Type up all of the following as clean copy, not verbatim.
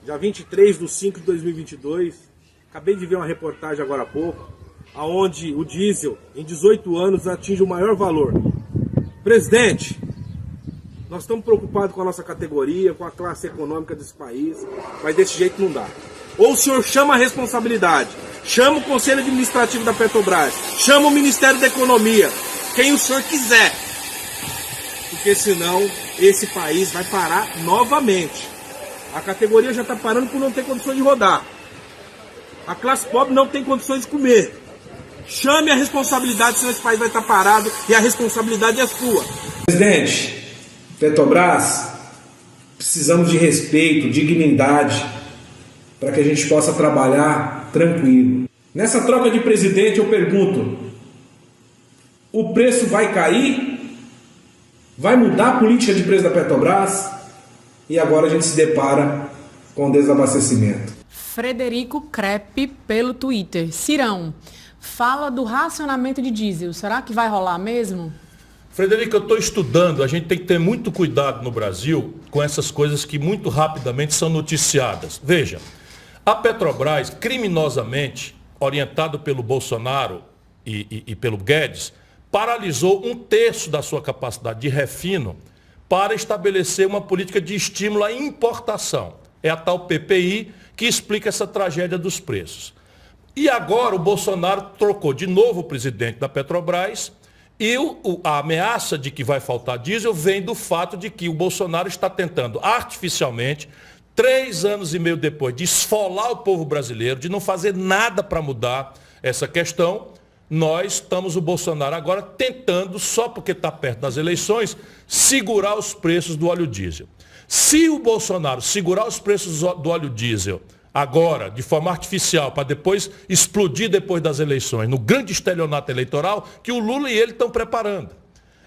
dia 23/5/2022, acabei de ver uma reportagem agora há pouco, onde o diesel, em 18 anos, atinge o maior valor. Presidente, nós estamos preocupados com a nossa categoria, com a classe econômica desse país, mas desse jeito não dá. Ou o senhor chama a responsabilidade, chama o Conselho Administrativo da Petrobras, chama o Ministério da Economia, quem o senhor quiser, porque senão esse país vai parar novamente. A categoria já está parando por não ter condições de rodar. A classe pobre não tem condições de comer. Chame a responsabilidade, senão esse país vai estar parado e a responsabilidade é sua. Presidente, Petrobras, precisamos de respeito, dignidade, para que a gente possa trabalhar tranquilo. Nessa troca de presidente eu pergunto, o preço vai cair? Vai mudar a política de preço da Petrobras? E agora a gente se depara com o desabastecimento. Frederico Crepe pelo Twitter. Cirão, fala do racionamento de diesel. Será que vai rolar mesmo? Frederico, eu estou estudando. A gente tem que ter muito cuidado no Brasil com essas coisas que muito rapidamente são noticiadas. Veja, a Petrobras, criminosamente, orientado pelo Bolsonaro e pelo Guedes, paralisou 1/3 da sua capacidade de refino para estabelecer uma política de estímulo à importação. É a tal PPI que explica essa tragédia dos preços. E agora o Bolsonaro trocou de novo o presidente da Petrobras e a ameaça de que vai faltar diesel vem do fato de que o Bolsonaro está tentando artificialmente, 3 anos e meio depois, de esfolar o povo brasileiro, de não fazer nada para mudar essa questão. Nós estamos, o Bolsonaro agora, tentando, só porque está perto das eleições, segurar os preços do óleo diesel. Se o Bolsonaro segurar os preços do óleo diesel agora, de forma artificial, para depois explodir depois das eleições, no grande estelionato eleitoral, que o Lula e ele estão preparando.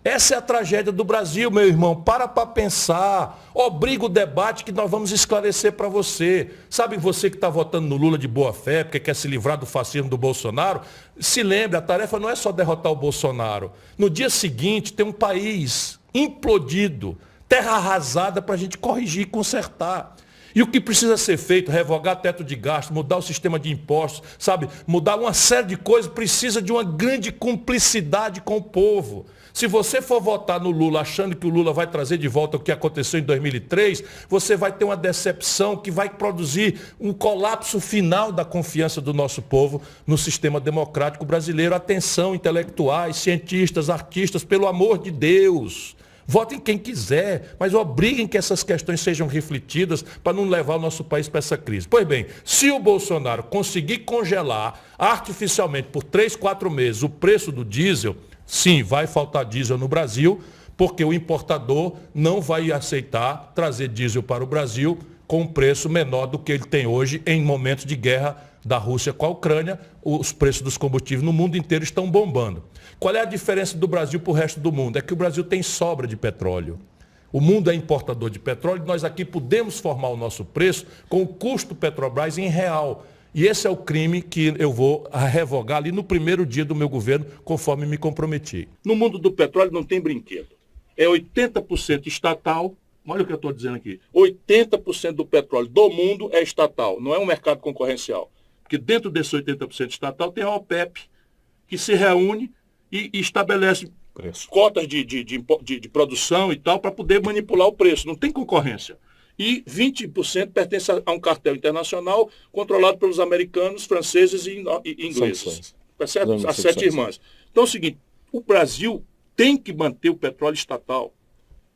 Essa é a tragédia do Brasil, meu irmão. Para pensar. Obriga o debate que nós vamos esclarecer para você. Sabe você que está votando no Lula de boa fé, porque quer se livrar do fascismo do Bolsonaro? Se lembre, a tarefa não é só derrotar o Bolsonaro. No dia seguinte tem um país implodido, terra arrasada para a gente corrigir e consertar. E o que precisa ser feito, revogar teto de gasto, mudar o sistema de impostos, sabe? Mudar uma série de coisas, precisa de uma grande cumplicidade com o povo. Se você for votar no Lula achando que o Lula vai trazer de volta o que aconteceu em 2003, você vai ter uma decepção que vai produzir um colapso final da confiança do nosso povo no sistema democrático brasileiro. Atenção, intelectuais, cientistas, artistas, pelo amor de Deus. Votem quem quiser, mas obriguem que essas questões sejam refletidas para não levar o nosso país para essa crise. Pois bem, se o Bolsonaro conseguir congelar artificialmente por 3, 4 meses o preço do diesel, sim, vai faltar diesel no Brasil, porque o importador não vai aceitar trazer diesel para o Brasil com um preço menor do que ele tem hoje em momentos de guerra da Rússia com a Ucrânia. Os preços dos combustíveis no mundo inteiro estão bombando. Qual é a diferença do Brasil para o resto do mundo? É que o Brasil tem sobra de petróleo. O mundo é importador de petróleo e nós aqui podemos formar o nosso preço com o custo Petrobras em real. E esse é o crime que eu vou revogar ali no primeiro dia do meu governo, conforme me comprometi. No mundo do petróleo não tem brinquedo. É 80% estatal. Olha o que eu estou dizendo aqui. 80% do petróleo do mundo é estatal, não é um mercado concorrencial. Porque dentro desse 80% estatal tem a OPEP, que se reúne e estabelece cotas de produção e tal para poder manipular o preço. Não tem concorrência. E 20% pertence a um cartel internacional controlado pelos americanos, franceses e ingleses. Certo? As 7 irmãs. Então é o seguinte, o Brasil tem que manter o petróleo estatal.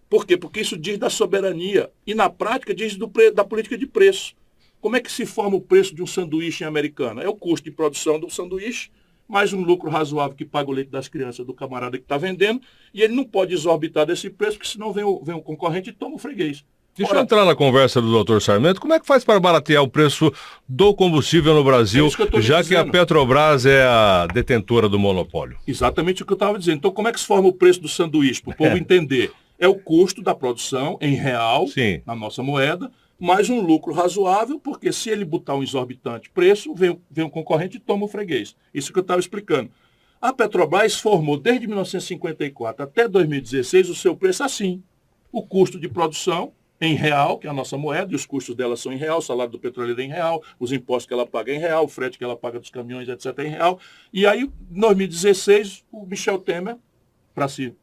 Por quê? Porque isso diz da soberania e, na prática, diz da política de preço. Como é que se forma o preço de um sanduíche em Americana? É o custo de produção do sanduíche, mais um lucro razoável que paga o leite das crianças do camarada que está vendendo, e ele não pode exorbitar desse preço, porque senão vem o concorrente e toma o freguês. Deixa eu entrar na conversa do doutor Sarmento. Como é que faz para baratear o preço do combustível no Brasil, já que a Petrobras é a detentora do monopólio? Exatamente o que eu estava dizendo. Então, como é que se forma o preço do sanduíche, para o povo entender? É o custo da produção em real, sim, na nossa moeda, mais um lucro razoável, porque se ele botar um exorbitante preço, vem um concorrente e toma o freguês. Isso que eu estava explicando. A Petrobras formou, desde 1954 até 2016, o seu preço assim. O custo de produção em real, que é a nossa moeda, e os custos dela são em real, o salário do petroleiro é em real, os impostos que ela paga é em real, o frete que ela paga dos caminhões, etc., é em real. E aí, em 2016, o Michel Temer, para se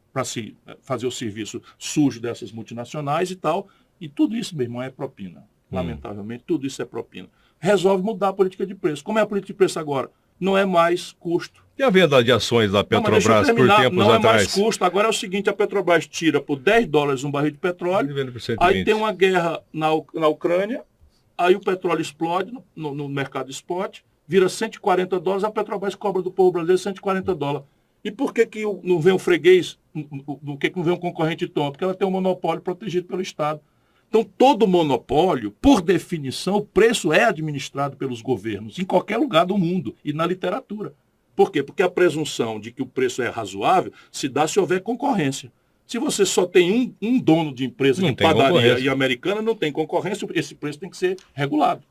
fazer o serviço sujo dessas multinacionais e tal, e tudo isso, meu irmão, é propina. Lamentavelmente, tudo isso é propina. Resolve mudar a política de preço. Como é a política de preço agora? Não é mais custo. E a venda de ações da Petrobras por tempos atrás? Não é mais custo. Agora é o seguinte, a Petrobras tira por $10 um barril de petróleo, aí tem uma guerra na Ucrânia, aí o petróleo explode no mercado spot, vira $140, a Petrobras cobra do povo brasileiro $140. E por que não vem o freguês, por que não vem um concorrente tom? Porque ela tem um monopólio protegido pelo Estado. Então, todo monopólio, por definição, o preço é administrado pelos governos, em qualquer lugar do mundo e na literatura. Por quê? Porque a presunção de que o preço é razoável se dá se houver concorrência. Se você só tem um dono de empresa de padaria e Americana, não tem concorrência, esse preço tem que ser regulado.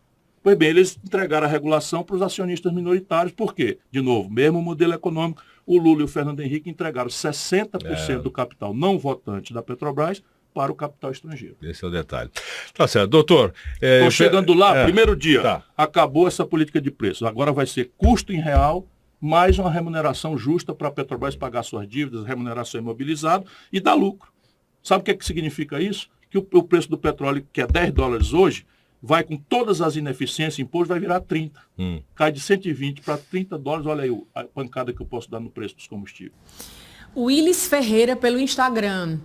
Pois bem, eles entregaram a regulação para os acionistas minoritários. Por quê? De novo, mesmo modelo econômico, o Lula e o Fernando Henrique entregaram 60% do capital não votante da Petrobras para o capital estrangeiro. Esse é o detalhe. Tá certo. Doutor... Estou chegando lá, primeiro dia, acabou essa política de preços. Agora vai ser custo em real, mais uma remuneração justa para a Petrobras pagar suas dívidas, remuneração imobilizada e dar lucro. Sabe o que significa isso? Que o preço do petróleo, que é $10 hoje, vai com todas as ineficiências impostas, vai virar 30. Cai de 120 para $30, olha aí a pancada que eu posso dar no preço dos combustíveis. Willis Ferreira pelo Instagram.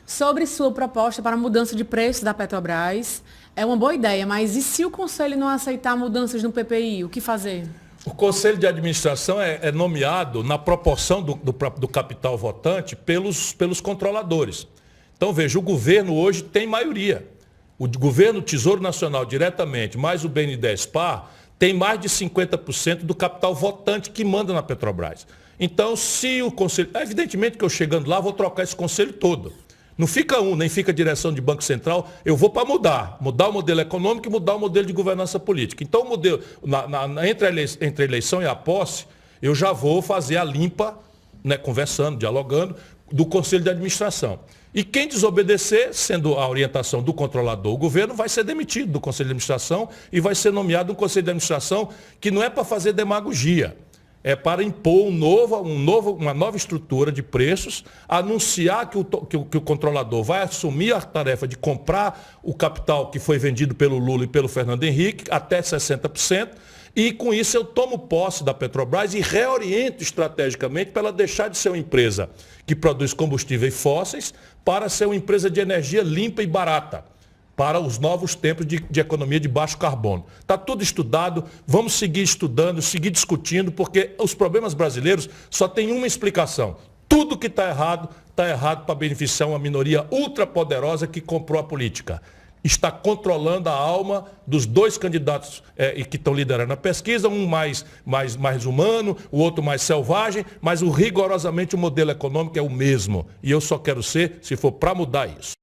Sobre sua proposta para a mudança de preço da Petrobras, é uma boa ideia, mas e se o Conselho não aceitar mudanças no PPI, o que fazer? O Conselho de Administração é nomeado na proporção do capital votante pelos controladores. Então, veja, o governo hoje tem maioria. O governo, o Tesouro Nacional diretamente, mais o BNDES-PAR, tem mais de 50% do capital votante que manda na Petrobras. Então, se o Conselho... Evidentemente que eu chegando lá vou trocar esse Conselho todo. Não fica nem fica a direção de Banco Central, eu vou para mudar o modelo econômico e mudar o modelo de governança política. Então, o modelo, entre a eleição e a posse, eu já vou fazer a limpa, né, conversando, dialogando, do Conselho de Administração. E quem desobedecer, sendo a orientação do controlador, o governo vai ser demitido do Conselho de Administração e vai ser nomeado um Conselho de Administração que não é para fazer demagogia. É para impor uma nova estrutura de preços, anunciar que o controlador vai assumir a tarefa de comprar o capital que foi vendido pelo Lula e pelo Fernando Henrique, até 60%, e com isso eu tomo posse da Petrobras e reoriento estrategicamente para ela deixar de ser uma empresa que produz combustíveis fósseis para ser uma empresa de energia limpa e barata, para os novos tempos de economia de baixo carbono. Está tudo estudado, vamos seguir estudando, seguir discutindo, porque os problemas brasileiros só têm uma explicação. Tudo que está errado para beneficiar uma minoria ultrapoderosa que comprou a política. Está controlando a alma dos dois candidatos que estão liderando a pesquisa, um mais humano, o outro mais selvagem, mas rigorosamente o modelo econômico é o mesmo. E eu só quero ser, se for para mudar isso.